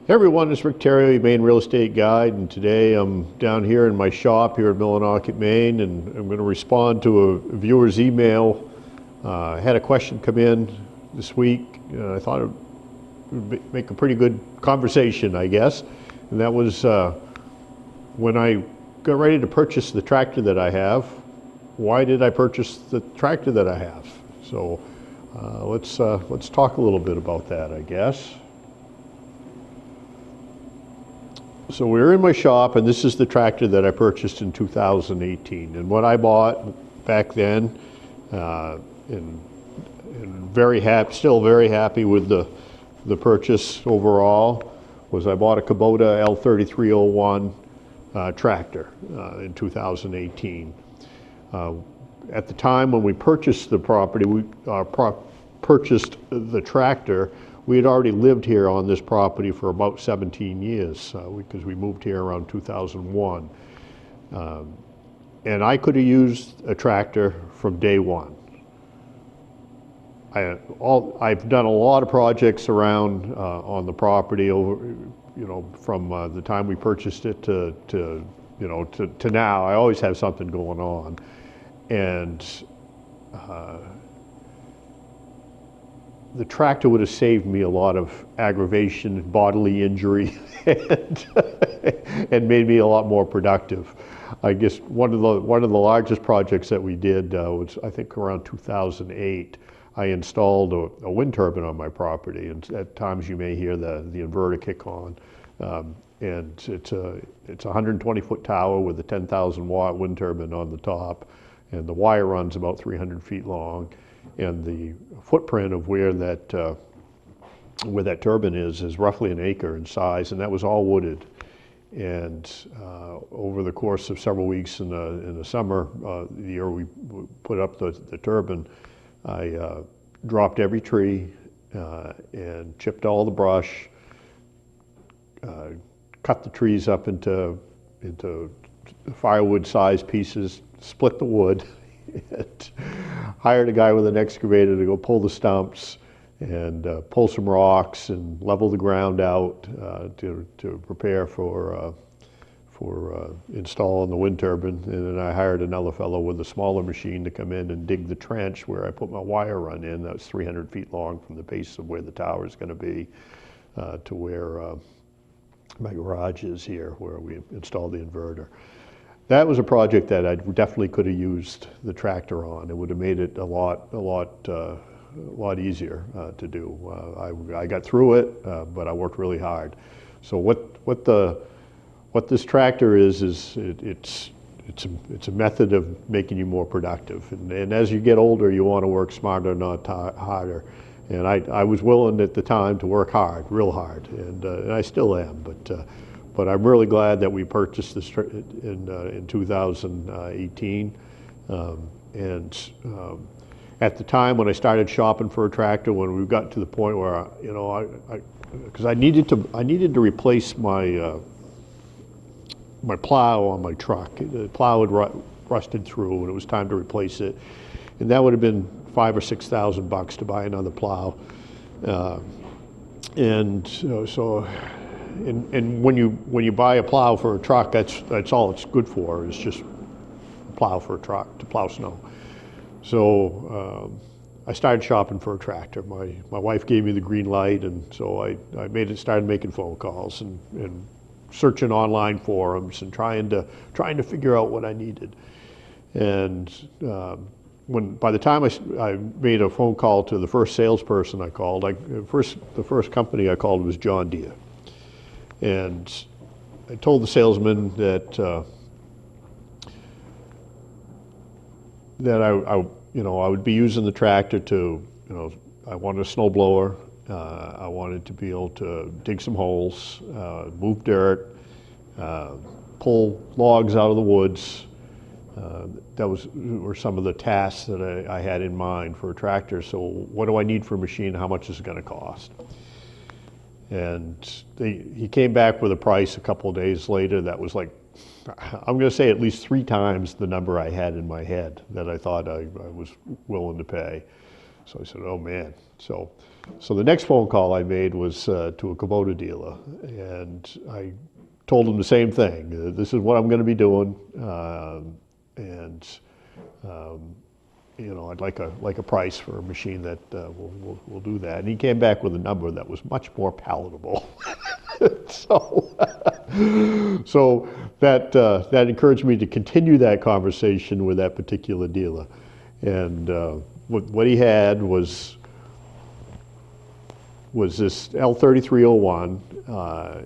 Hey everyone, it's Rick Theriault-Your Maine Real Estate Guide, and today I'm down here in my shop here at Millinocket, Maine, and I'm going to respond to a viewer's email. I had a question come in this week. I thought it would make a pretty good conversation, I guess, and that was when I got ready to purchase the tractor that I have, why did I purchase the tractor that I have? So let's talk a little bit about that, I guess. So we're in my shop, and this is the tractor that I purchased in 2018. And what I bought back then, and very happy, still very happy with the purchase overall, was I bought a Kubota L3301 tractor in 2018. At the time when we purchased the property, purchased the tractor, we had already lived here on this property for about 17 years because we moved here around 2001. And I could have used a tractor from day one. I've done a lot of projects around on the property over, from the time we purchased it to now. I always have something going on. And the tractor would have saved me a lot of aggravation, bodily injury, and made me a lot more productive. I guess one of the largest projects that we did was, I think, around 2008. I installed a wind turbine on my property, and at times you may hear the inverter kick on. And it's a 120-foot tower with a 10,000-watt wind turbine on the top, and the wire runs about 300 feet long. And the footprint of where that turbine is roughly an acre in size, and that was all wooded. And over the course of several weeks in the summer, the year we put up the turbine, I dropped every tree and chipped all the brush, cut the trees up into firewood-sized pieces, split the wood, and hired a guy with an excavator to go pull the stumps and pull some rocks and level the ground out to prepare for installing the wind turbine. And then I hired another fellow with a smaller machine to come in and dig the trench where I put my wire run in. That was 300 feet long from the base of where the tower is going to be to where my garage is here, where we installed the inverter. That was a project that I definitely could have used the tractor on. It would have made it a lot easier to do. I got through it, but I worked really hard. So what this tractor is it's a method of making you more productive. And as you get older, you want to work smarter, not harder. And I was willing at the time to work hard, real hard, and I still am. But I'm really glad that we purchased this in 2018. At the time when I started shopping for a tractor, when we got to the point where because I needed to replace my plow on my truck. The plow had rusted through, and it was time to replace it. And that would have been $5,000 or $6,000 to buy another plow. And when you buy a plow for a truck, that's all it's good for, is just a plow for a truck, to plow snow. So I started shopping for a tractor. My wife gave me the green light, and so I started making phone calls and searching online forums and trying to figure out what I needed. And by the time I made a phone call to the first salesperson I called, the first company I called was John Deere. And I told the salesman that I would be using the tractor to, I wanted a snow blower. I wanted to be able to dig some holes, move dirt, pull logs out of the woods. Were some of the tasks that I had in mind for a tractor. So what do I need for a machine? How much is it going to cost? And he came back with a price a couple of days later that was like, I'm going to say at least 3 times the number I had in my head that I thought I was willing to pay. So I said, oh man. So the next phone call I made was to a Kubota dealer, and I told him the same thing. This is what I'm going to be doing, and you know, I'd like a price for a machine that will do that. And he came back with a number that was much more palatable. So, so that encouraged me to continue that conversation with that particular dealer. And what he had was this L3301,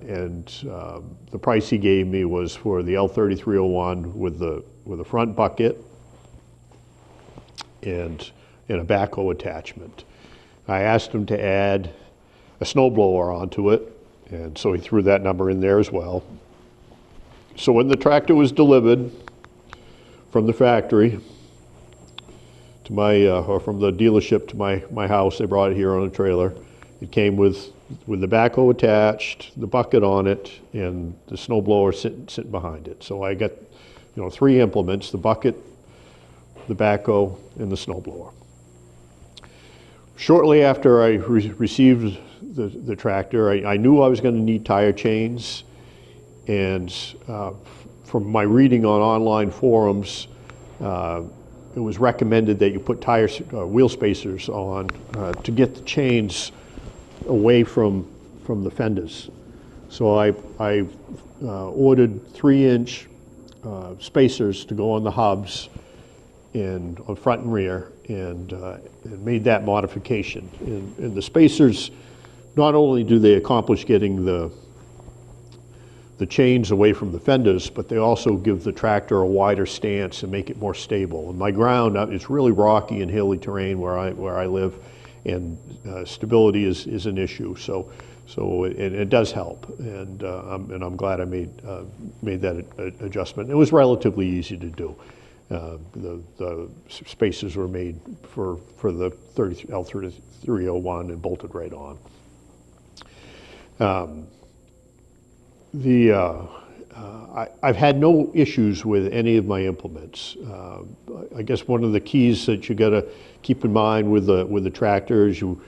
and the price he gave me was for the L3301 with a front bucket and a backhoe attachment. I asked him to add a snowblower onto it, and so he threw that number in there as well. So when the tractor was delivered from the factory to my, or from the dealership to my house, they brought it here on a trailer. It came with the backhoe attached, the bucket on it, and the snowblower sitting behind it. So I got, you know, 3 implements: the bucket, the backhoe, and the snowblower. Shortly after I received the tractor, I knew I was going to need tire chains, and from my reading on online forums, it was recommended that you put wheel spacers on to get the chains away from the fenders. So I ordered 3-inch spacers to go on the hubs and on front and rear, and made that modification. And the spacers, not only do they accomplish getting the chains away from the fenders, but they also give the tractor a wider stance and make it more stable. And my ground, it's really rocky and hilly terrain where I live, and stability is an issue. So it does help, and I'm glad I made that adjustment. It was relatively easy to do. The spacers were made for the L3301 and bolted right on. I've had no issues with any of my implements. I guess one of the keys that you got to keep in mind with the tractor is you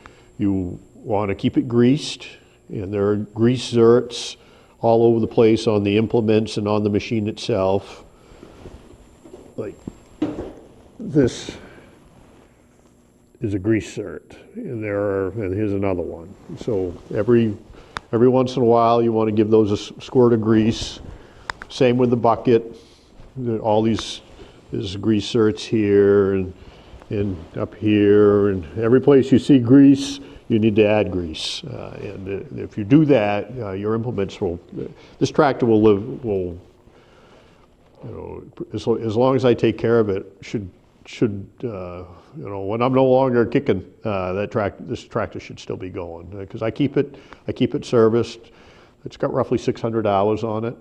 want to keep it greased, and there are grease zerts all over the place on the implements and on the machine itself. Like this is a grease zert, and here's another one. So every once in a while you want to give those a squirt of grease. Same with the bucket. All there's grease zerts here and up here, and every place you see grease, you need to add grease. And if you do that, your implements this tractor will you know, as long as I take care of it, should you know, when I'm no longer kicking, this tractor should still be going, because I keep it serviced. It's got roughly 600 hours on it.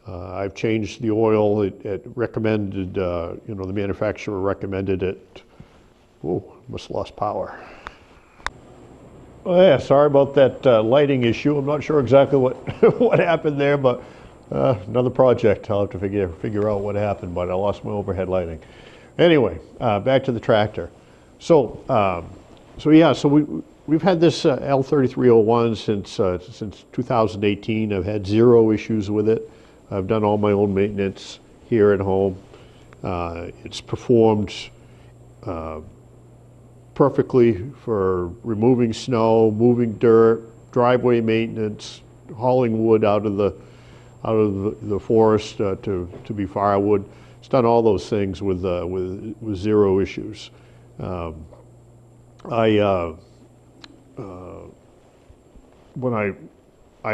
I've changed the oil. It recommended, you know, the manufacturer recommended it. Oh, must have lost power. Oh yeah, sorry about that lighting issue. I'm not sure exactly what what happened there, but another project. I'll have to figure out what happened, but I lost my overhead lighting. Anyway, back to the tractor. So we've had this L3301 since 2018. I've had 0 issues with it. I've done all my own maintenance here at home. It's performed perfectly for removing snow, moving dirt, driveway maintenance, hauling wood out of the forest to be firewood. It's done all those things with 0 issues. I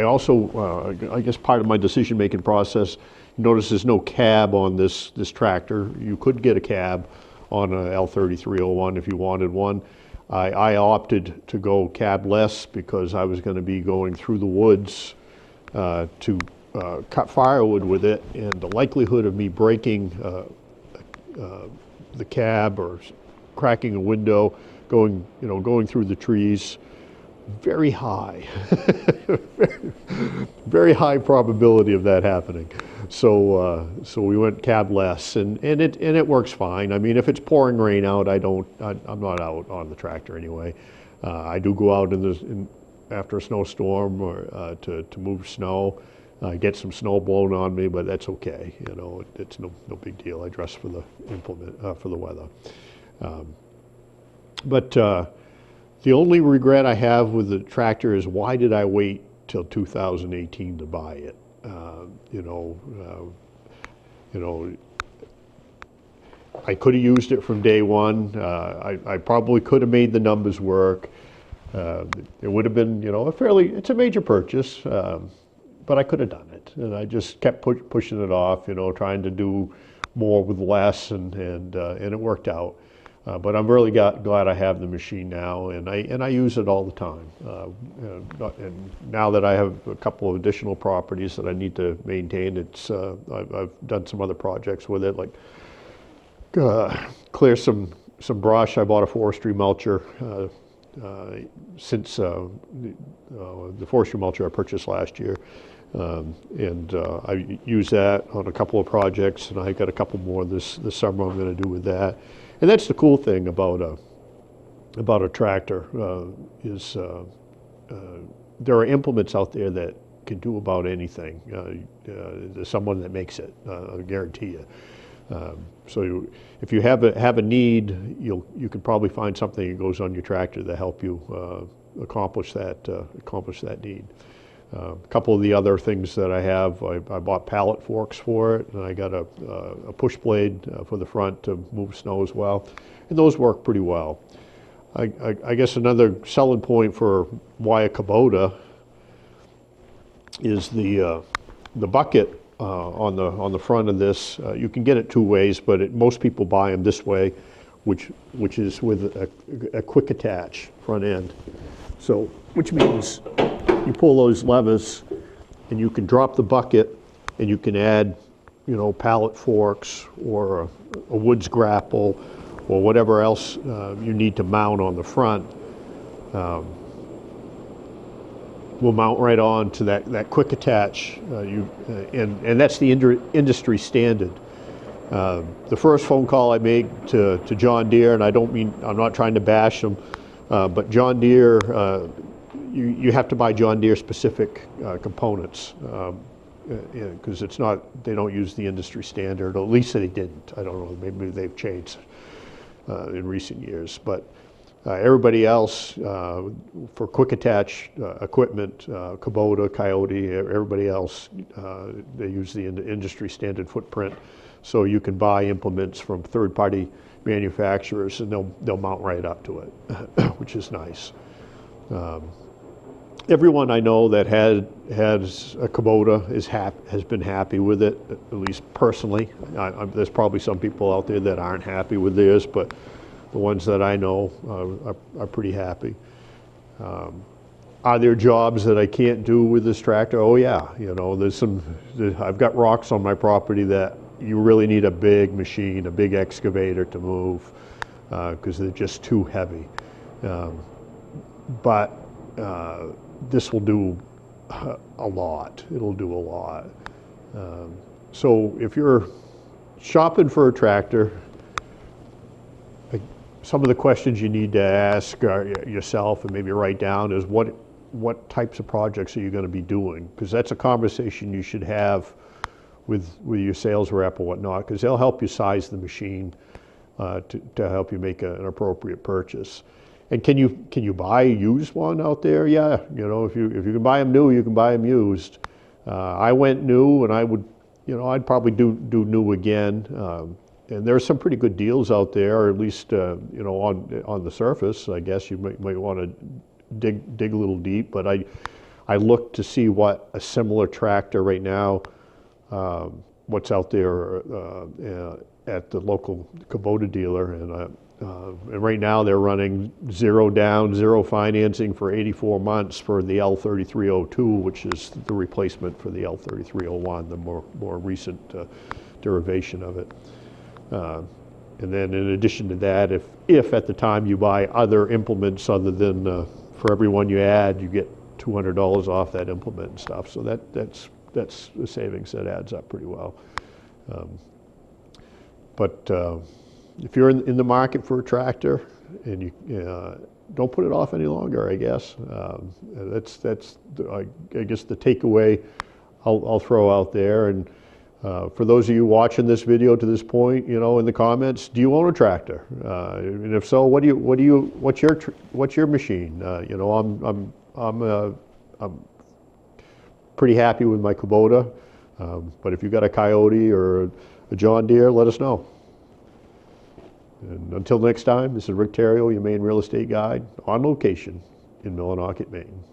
also, I guess part of my decision-making process, notice there's no cab on this tractor. You could get a cab on a L3301 if you wanted one. I opted to go cabless because I was going to be going through the woods to cut firewood with it, and the likelihood of me breaking the cab or cracking a window, going through the trees, very high, very high probability of that happening. So we went cabless, and it works fine. I mean, if it's pouring rain out, I'm not out on the tractor anyway. I do go out after a snowstorm or to move snow, get some snow blown on me, but that's okay. You know, it's no big deal. I dress for the implement for the weather. But the only regret I have with the tractor is, why did I wait till 2018 to buy it? You know, I could have used it from day one. I probably could have made the numbers work. It would have been, you know, it's a major purchase, but I could have done it. And I just kept pushing it off, you know, trying to do more with less, and it worked out. But I'm really glad I have the machine now, and I use it all the time. And now that I have a couple of additional properties that I need to maintain, I've done some other projects with it, like clear some brush. I bought a forestry mulcher since the forestry mulcher I purchased last year. And I use that on a couple of projects, and I got a couple more this summer I'm going to do with that. And that's the cool thing about a tractor, is there are implements out there that can do about anything. There's someone that makes it, I guarantee you. So if you have a need, you can probably find something that goes on your tractor to help you accomplish that need. A couple of the other things that I have, I bought pallet forks for it, and I got a push blade for the front to move snow as well, and those work pretty well. I guess another selling point for why a Kubota is the bucket on the front of this. You can get it two ways, but most people buy them this way, which is with a quick attach front end. So, which means you pull those levers, and you can drop the bucket, and you can add, you know, pallet forks or a woods grapple or whatever else you need to mount on the front. Will mount right on to that quick attach, and that's the industry standard. The first phone call I made to John Deere, and I'm not trying to bash them, but John Deere, you have to buy John Deere specific components, because they don't use the industry standard, or at least they didn't. I don't know, maybe they've changed in recent years, but everybody else, for quick attach equipment, Kubota, Coyote, everybody else, they use the industry standard footprint. So you can buy implements from third-party manufacturers, and they'll mount right up to it, which is nice. Everyone I know that has a Kubota has been happy with it, at least personally. There's probably some people out there that aren't happy with theirs, but the ones that I know are pretty happy. Are there jobs that I can't do with this tractor? Oh yeah, you know, I've got rocks on my property that you really need a big machine, a big excavator to move, because they're just too heavy. But this will do a lot. It'll do a lot. So if you're shopping for a tractor, some of the questions you need to ask yourself and maybe write down is what types of projects are you going to be doing? Because that's a conversation you should have with your sales rep or whatnot, because they'll help you size the machine to help you make an appropriate purchase. And can you buy a used one out there? Yeah, you know, if you can buy them new, you can buy them used. I went new, and I'd probably do new again. And there are some pretty good deals out there, or at least on the surface. I guess you might want to dig a little deep, but I look to see what a similar tractor right now, what's out there at the local Kubota dealer, and right now they're running 0 down, 0 financing for 84 months for the L3302, which is the replacement for the L3301, the more recent derivation of it. And then in addition to that, if at the time you buy other implements other than for every one you add, you get $200 off that implement and stuff. So that's that's a savings that adds up pretty well. But if you're in the market for a tractor, and you don't put it off any longer, I guess. I guess the takeaway I'll throw out there. And for those of you watching this video to this point, in the comments, do you own a tractor? And if so, what's your machine? I'm pretty happy with my Kubota, but if you've got a Coyote or a John Deere, let us know. And until next time, this is Rick Theriault, your Maine Real Estate Guide, on location in Millinocket, Maine.